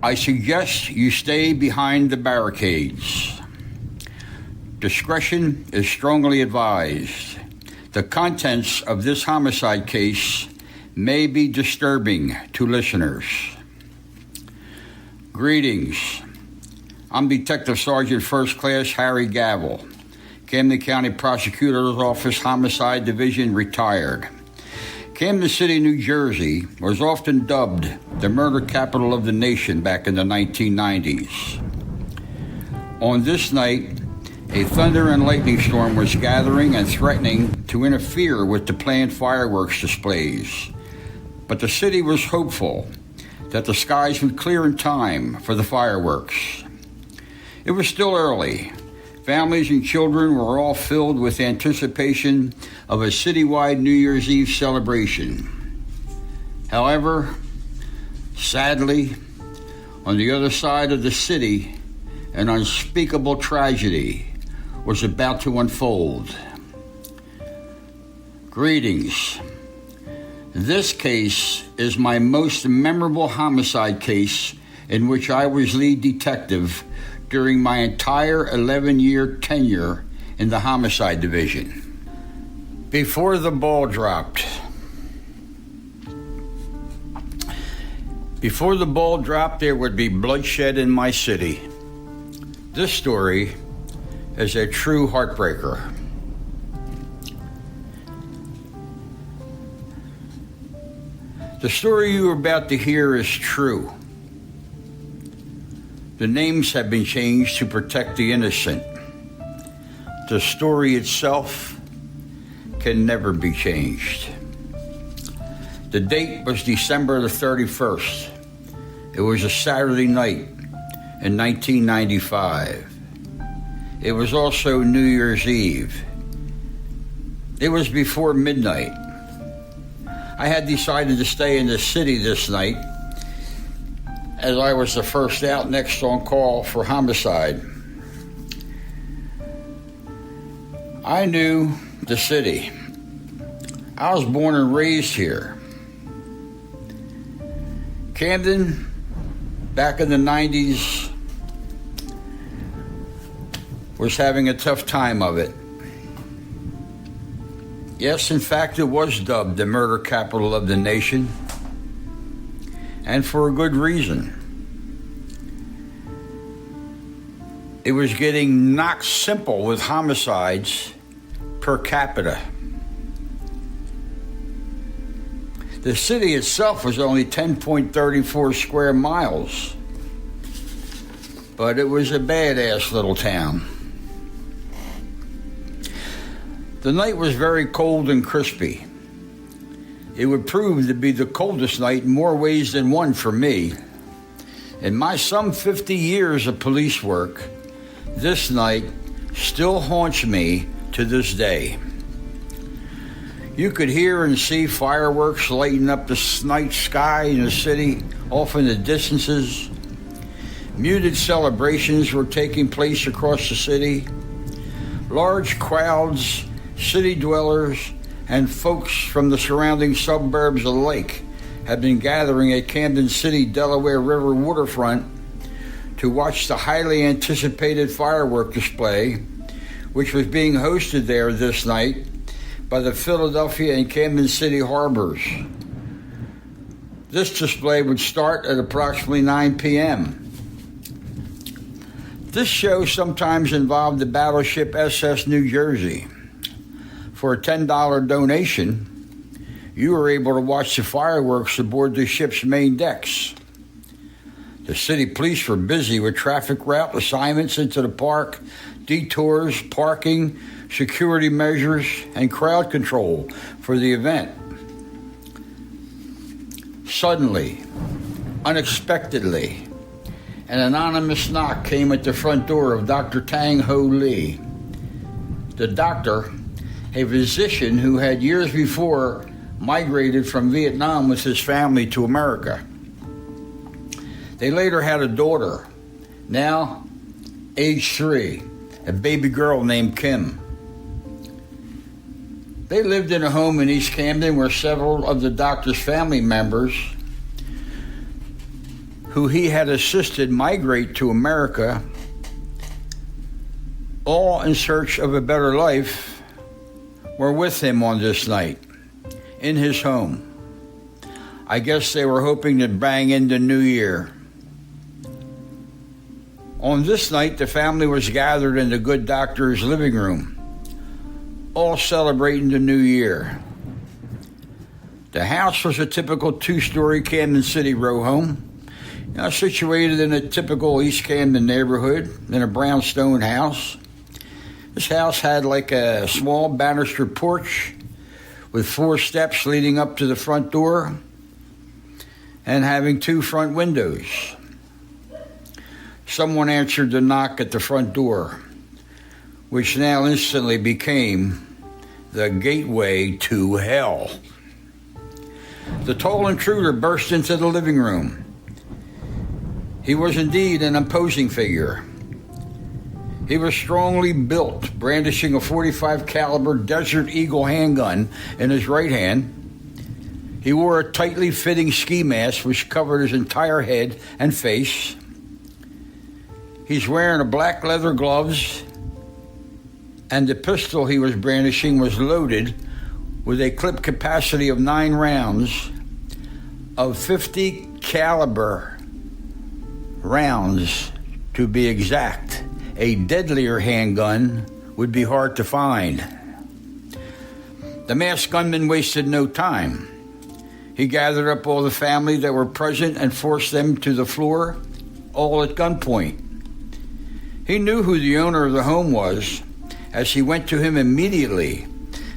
I suggest you stay behind the barricades. Discretion is strongly advised. The contents of this homicide case may be disturbing to listeners. Greetings. I'm Detective Sergeant First Class Harry Gavel, Camden County Prosecutor's Office Homicide Division, retired. Camden City, New Jersey was often dubbed the murder capital of the nation back in the 1990s. On this night, a thunder and lightning storm was gathering and threatening to interfere with the planned fireworks displays. But the city was hopeful that the skies would clear in time for the fireworks. It was still early. Families and children were all filled with anticipation of a citywide New Year's Eve celebration. However, sadly, on the other side of the city, an unspeakable tragedy was about to unfold. Greetings. This case is my most memorable homicide case in which I was lead detective during my entire 11-year tenure in the Homicide Division. Before the ball dropped. Before the ball dropped, there would be bloodshed in my city. This story is a true heartbreaker. The story you are about to hear is true. The names have been changed to protect the innocent. The story itself can never be changed. The date was December the 31st. It was a Saturday night in 1995. It was also New Year's Eve. It was before midnight. I had decided to stay in the city this night as I was the first out, next on call for homicide. I knew the city. I was born and raised here. Camden, back in the 90s, was having a tough time of it. Yes, in fact, it was dubbed the murder capital of the nation, and for a good reason. It was getting knocked simple with homicides per capita. The city itself was only 10.34 square miles, but it was a badass little town. The night was very cold and crispy. It would prove to be the coldest night in more ways than one for me. In my some 50 years of police work, this night still haunts me to this day. You could hear and see fireworks lighting up the night sky in the city off in the distances. Muted celebrations were taking place across the city. Large crowds, city dwellers, and folks from the surrounding suburbs alike had been gathering at Camden City, Delaware River waterfront to watch the highly anticipated firework display, which was being hosted there this night by the Philadelphia and Camden City harbors. This display would start at approximately 9 p.m. This show sometimes involved the battleship SS New Jersey. For a $10 donation, you were able to watch the fireworks aboard the ship's main decks. The city police were busy with traffic route assignments into the park, detours, parking, security measures, and crowd control for the event. Suddenly, unexpectedly, an anonymous knock came at the front door of Dr. Tang Ho Lee. The doctor, a physician who had years before migrated from Vietnam with his family to America. They later had a daughter, now age 3, a baby girl named Kim. They lived in a home in East Camden where several of the doctor's family members who he had assisted migrate to America, all in search of a better life, were with him on this night in his home. I guess they were hoping to bang in the new year. On this night, the family was gathered in the good doctor's living room, all celebrating the new year. The house was a typical two-story Camden City row home, situated in a typical East Camden neighborhood in a brownstone house. This house had like a small banister porch with 4 steps leading up to the front door and having 2 front windows. Someone answered the knock at the front door, which now instantly became the gateway to hell. The tall intruder burst into the living room. He was indeed an imposing figure. He was strongly built, brandishing a .45 caliber Desert Eagle handgun in his right hand. He wore a tightly fitting ski mask which covered his entire head and face. He's wearing a black leather gloves, and the pistol he was brandishing was loaded with a clip capacity of 9 rounds of .50 caliber rounds, to be exact. A deadlier handgun would be hard to find. The masked gunman wasted no time. He gathered up all the family that were present and forced them to the floor, all at gunpoint. He knew who the owner of the home was, as he went to him immediately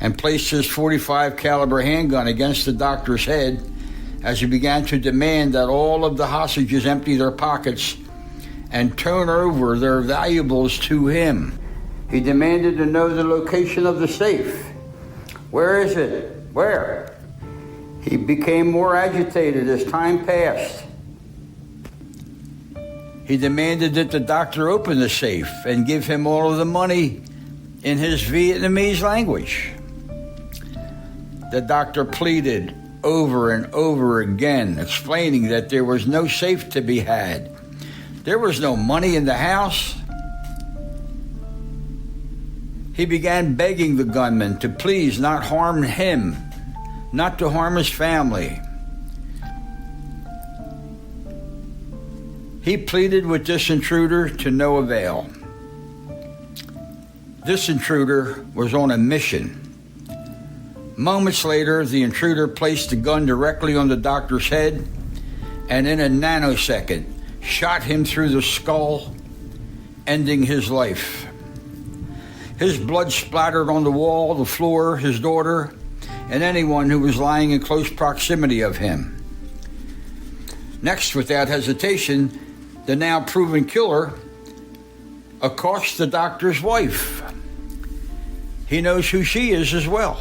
and placed his .45 caliber handgun against the doctor's head as he began to demand that all of the hostages empty their pockets and turn over their valuables to him. He demanded to know the location of the safe. Where is it? Where? He became more agitated as time passed. He demanded that the doctor open the safe and give him all of the money in his Vietnamese language. The doctor pleaded over and over again, explaining that there was no safe to be had. There was no money in the house. He began begging the gunman to please not harm him, not to harm his family. He pleaded with this intruder to no avail. This intruder was on a mission. Moments later, the intruder placed the gun directly on the doctor's head and in a nanosecond shot him through the skull, ending his life. His blood splattered on the wall, the floor, his daughter, and anyone who was lying in close proximity of him. Next, without hesitation, the now proven killer accosts the doctor's wife. He knows who she is as well.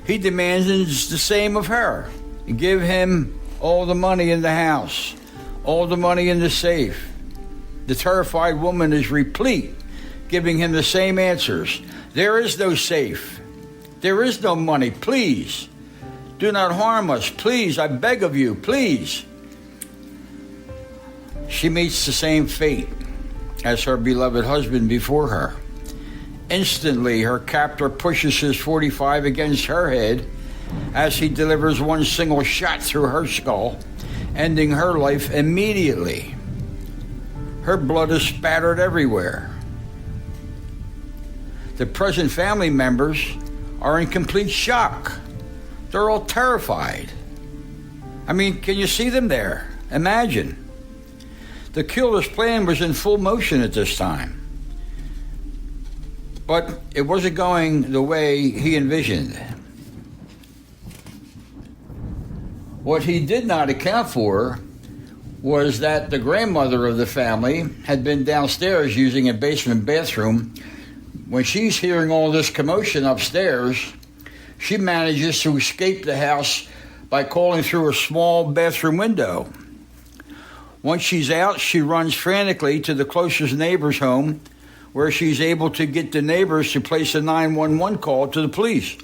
He demands the same of her. Give him all the money in the house, all the money in the safe. The terrified woman is replete, giving him the same answers. There is no safe. There is no money. Please, do not harm us. Please, I beg of you, please. She meets the same fate as her beloved husband before her. Instantly, her captor pushes his .45 against her head as he delivers one single shot through her skull, ending her life immediately. Her blood is spattered everywhere. The present family members are in complete shock. They're all terrified. I mean, can you see them there? Imagine. The killer's plan was in full motion at this time. But it wasn't going the way he envisioned. What he did not account for was that the grandmother of the family had been downstairs using a basement bathroom. When she's hearing all this commotion upstairs, she manages to escape the house by calling through a small bathroom window. Once she's out, she runs frantically to the closest neighbor's home, where she's able to get the neighbors to place a 911 call to the police.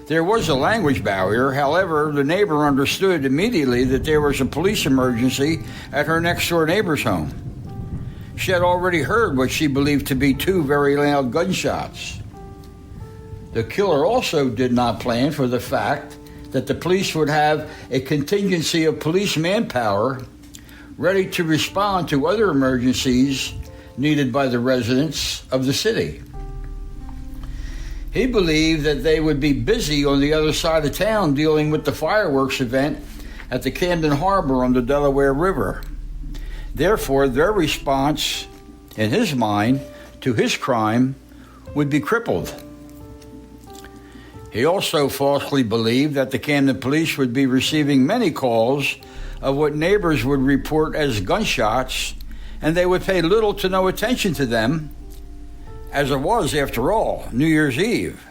There was a language barrier. However, the neighbor understood immediately that there was a police emergency at her next-door neighbor's home. She had already heard what she believed to be 2 very loud gunshots. The killer also did not plan for the fact that the police would have a contingency of police manpower ready to respond to other emergencies needed by the residents of the city. He believed that they would be busy on the other side of town dealing with the fireworks event at the Camden Harbor on the Delaware River. Therefore, their response, in his mind, to his crime would be crippled. He also falsely believed that the Camden police would be receiving many calls of what neighbors would report as gunshots, and they would pay little to no attention to them, as it was, after all, New Year's Eve.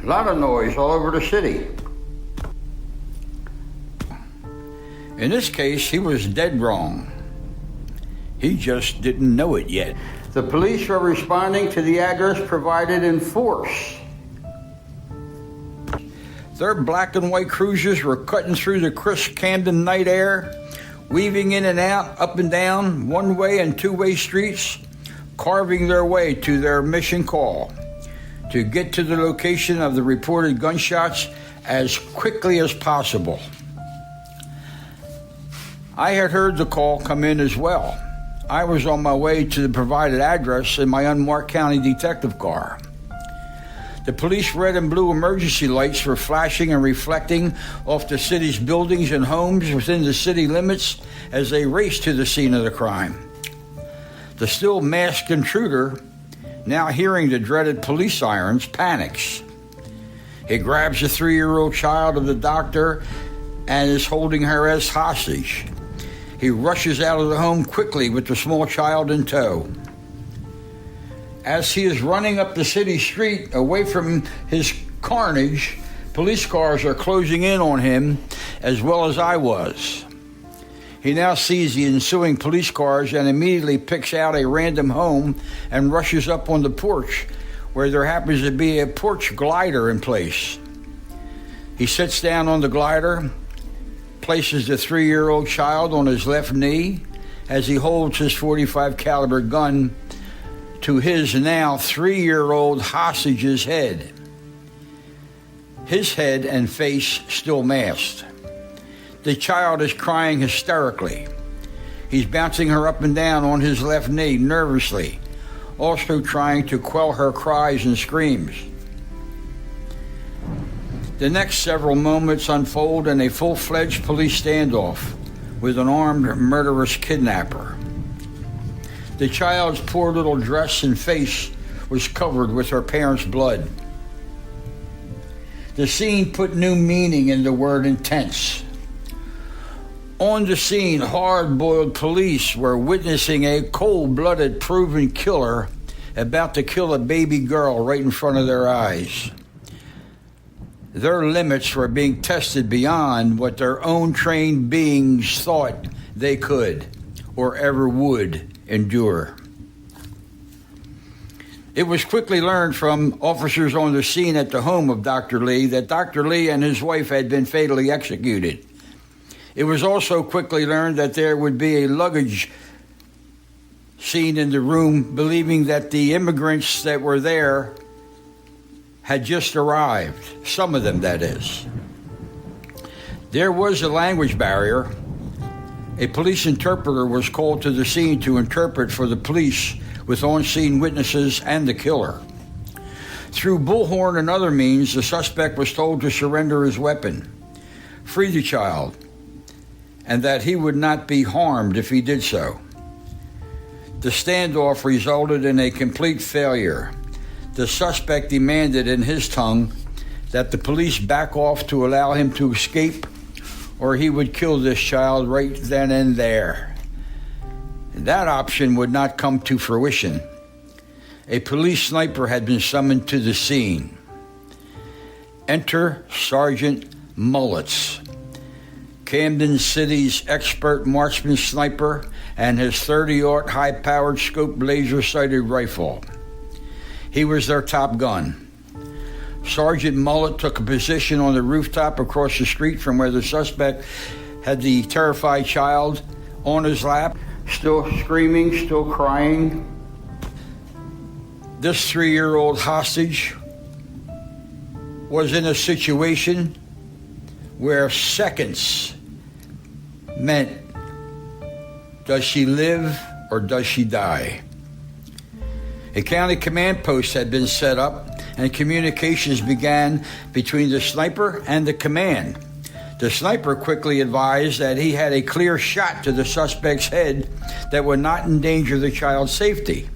A lot of noise all over the city. In this case, he was dead wrong. He just didn't know it yet. The police were responding to the address provided in force. Their black and white cruisers were cutting through the crisp Camden night air, weaving in and out, up and down, one-way and two-way streets, carving their way to their mission call to get to the location of the reported gunshots as quickly as possible. I had heard the call come in as well. I was on my way to the provided address in my unmarked county detective car. The police red and blue emergency lights were flashing and reflecting off the city's buildings and homes within the city limits as they raced to the scene of the crime. The still masked intruder, now hearing the dreaded police sirens, panics. He grabs a 3-year-old child of the doctor and is holding her as hostage. He rushes out of the home quickly with the small child in tow. As he is running up the city street away from his carnage, police cars are closing in on him as well as I was. He now sees the ensuing police cars and immediately picks out a random home and rushes up on the porch where there happens to be a porch glider in place. He sits down on the glider, places the 3-year-old child on his left knee as he holds his .45 caliber gun to his now 3-year-old hostage's head. His head and face still masked. The child is crying hysterically. He's bouncing her up and down on his left knee nervously, also trying to quell her cries and screams. The next several moments unfold in a full-fledged police standoff with an armed murderous kidnapper. The child's poor little dress and face was covered with her parents' blood. The scene put new meaning in the word intense. On the scene, hard-boiled police were witnessing a cold-blooded proven killer about to kill a baby girl right in front of their eyes. Their limits were being tested beyond what their own trained beings thought they could or ever would endure. It was quickly learned from officers on the scene at the home of Dr. Lee that Dr. Lee and his wife had been fatally executed. It was also quickly learned that there would be a luggage seen in the room, believing that the immigrants that were there had just arrived, some of them, that is. There was a language barrier. A police interpreter was called to the scene to interpret for the police with on-scene witnesses and the killer. Through bullhorn and other means, the suspect was told to surrender his weapon, free the child, and that he would not be harmed if he did so. The standoff resulted in a complete failure. The suspect demanded in his tongue that the police back off to allow him to escape, or he would kill this child right then and there. That option would not come to fruition. A police sniper had been summoned to the scene. Enter Sergeant Mullets, Camden City's expert marksman sniper, and his 30-aught high-powered scope laser-sighted rifle. He was their top gun. Sergeant Mullet took a position on the rooftop across the street from where the suspect had the terrified child on his lap, still screaming, still crying. This 3-year-old hostage was in a situation where seconds meant, does she live or does she die? A county command post had been set up and communications began between the sniper and the command. The sniper quickly advised that he had a clear shot to the suspect's head that would not endanger the child's safety.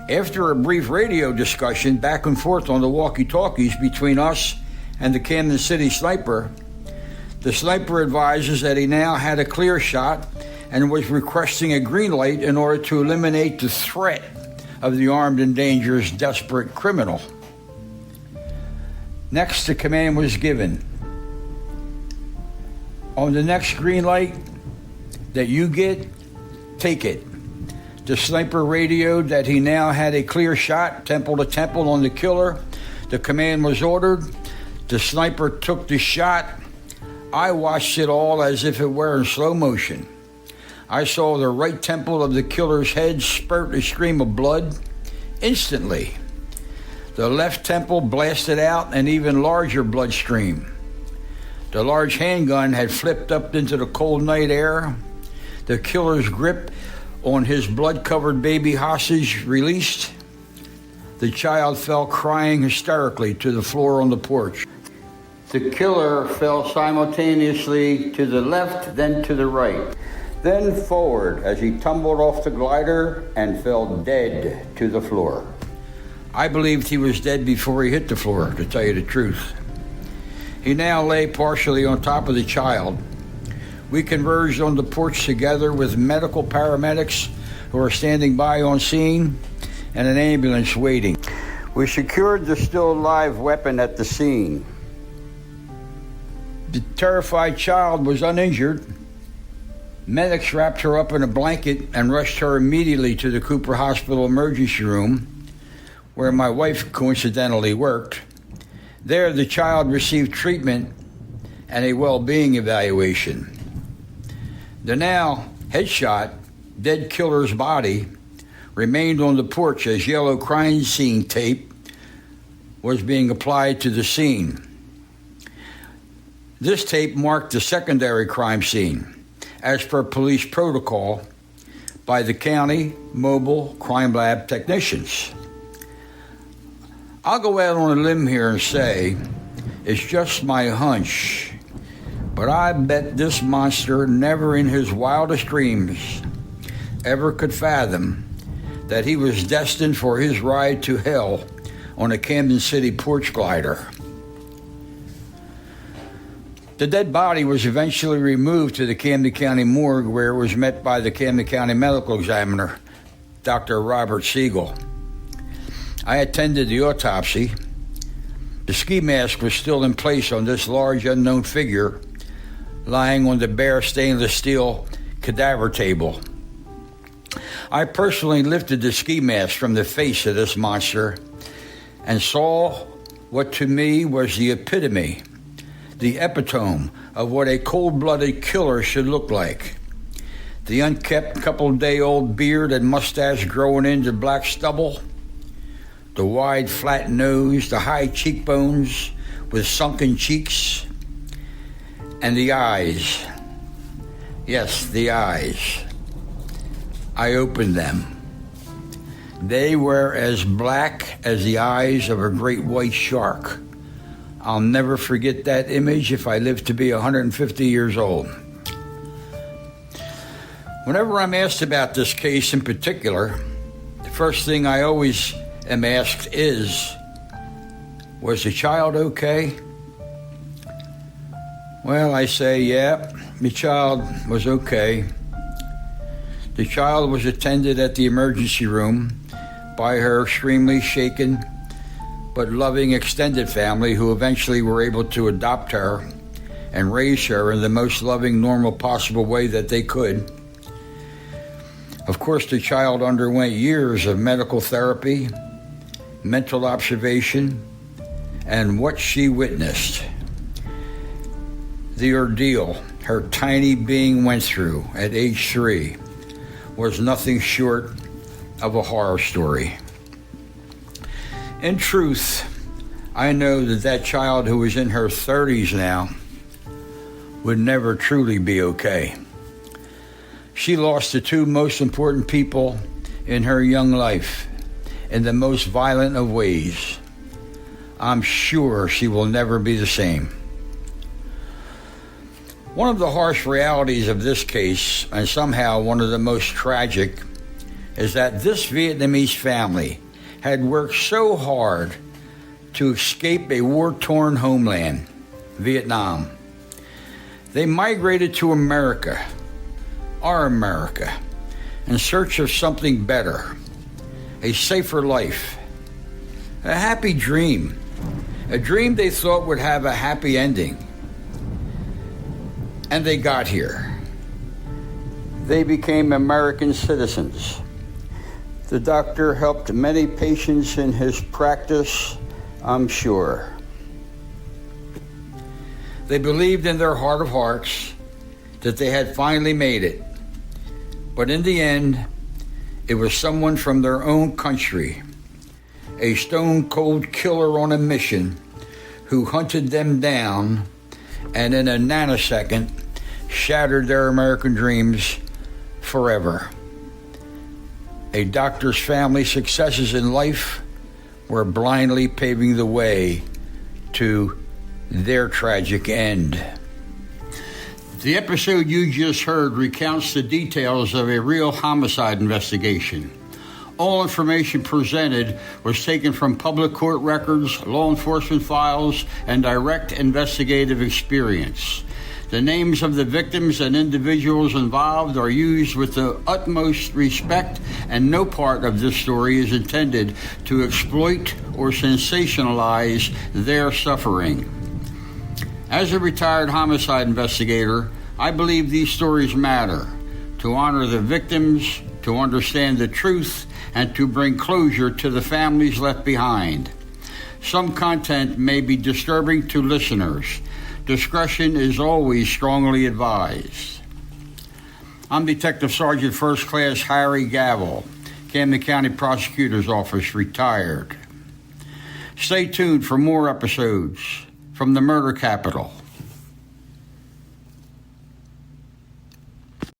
After a brief radio discussion back and forth on the walkie-talkies between us and the Camden City sniper, the sniper advises that he now had a clear shot and was requesting a green light in order to eliminate the threat of the armed and dangerous, desperate criminal. Next, the command was given. On the next green light that you get, take it. The sniper radioed that he now had a clear shot, temple to temple, on the killer. The command was ordered. The sniper took the shot. I watched it all as if it were in slow motion. I saw the right temple of the killer's head spurt a stream of blood instantly. The left temple blasted out an even larger blood stream. The large handgun had flipped up into the cold night air. The killer's grip on his blood-covered baby hostage released. The child fell crying hysterically to the floor on the porch. The killer fell simultaneously to the left, then to the right, then forward as he tumbled off the glider and fell dead to the floor. I believed he was dead before he hit the floor, to tell you the truth. He now lay partially on top of the child. We converged on the porch together with medical paramedics who were standing by on scene and an ambulance waiting. We secured the still live weapon at the scene. The terrified child was uninjured. Medics wrapped her up in a blanket and rushed her immediately to the Cooper Hospital emergency room, where my wife coincidentally worked. There, the child received treatment and a well-being evaluation. The now headshot, dead killer's body remained on the porch as yellow crime scene tape was being applied to the scene. This tape marked the secondary crime scene, as per police protocol, by the county mobile crime lab technicians. I'll go out on a limb here and say, it's just my hunch, but I bet this monster never in his wildest dreams ever could fathom that he was destined for his ride to hell on a Camden City porch glider. The dead body was eventually removed to the Camden County morgue, where it was met by the Camden County medical examiner, Dr. Robert Siegel. I attended the autopsy. The ski mask was still in place on this large unknown figure lying on the bare stainless steel cadaver table. I personally lifted the ski mask from the face of this monster and saw what to me was the epitome, the epitome of what a cold-blooded killer should look like. The unkempt couple-day-old beard and mustache growing into black stubble, the wide, flat nose, the high cheekbones with sunken cheeks, and the eyes. Yes, the eyes. I opened them. They were as black as the eyes of a great white shark. I'll never forget that image if I live to be 150 years old. Whenever I'm asked about this case in particular, the first thing I always am asked is, was the child okay? Well, I say, yeah, the child was okay. The child was attended at the emergency room by her extremely shaken but loving extended family, who eventually were able to adopt her and raise her in the most loving, normal possible way that they could. Of course, the child underwent years of medical therapy mental observation, and what she witnessed. The ordeal her tiny being went through at age 3 was nothing short of a horror story. In truth, I know that child who is in her 30s now would never truly be okay. She lost the 2 most important people in her young life in the most violent of ways. I'm sure she will never be the same. One of the harsh realities of this case, and somehow one of the most tragic, is that this Vietnamese family had worked so hard to escape a war-torn homeland, Vietnam. They migrated to America, our America, in search of something better, a safer life, a happy dream, a dream they thought would have a happy ending. And they got here. They became American citizens. The doctor helped many patients in his practice, I'm sure. They believed in their heart of hearts that they had finally made it. But in the end, it was someone from their own country, a stone-cold killer on a mission, who hunted them down and in a nanosecond shattered their American dreams forever. A doctor's family's successes in life were blindly paving the way to their tragic end. The episode you just heard recounts the details of a real homicide investigation. All information presented was taken from public court records, law enforcement files, and direct investigative experience. The names of the victims and individuals involved are used with the utmost respect, and no part of this story is intended to exploit or sensationalize their suffering. As a retired homicide investigator, I believe these stories matter, to honor the victims, to understand the truth, and to bring closure to the families left behind. Some content may be disturbing to listeners. Discretion is always strongly advised. I'm Detective Sergeant First Class Harry Gavel, Camden County Prosecutor's Office, retired. Stay tuned for more episodes from the Murder Capital.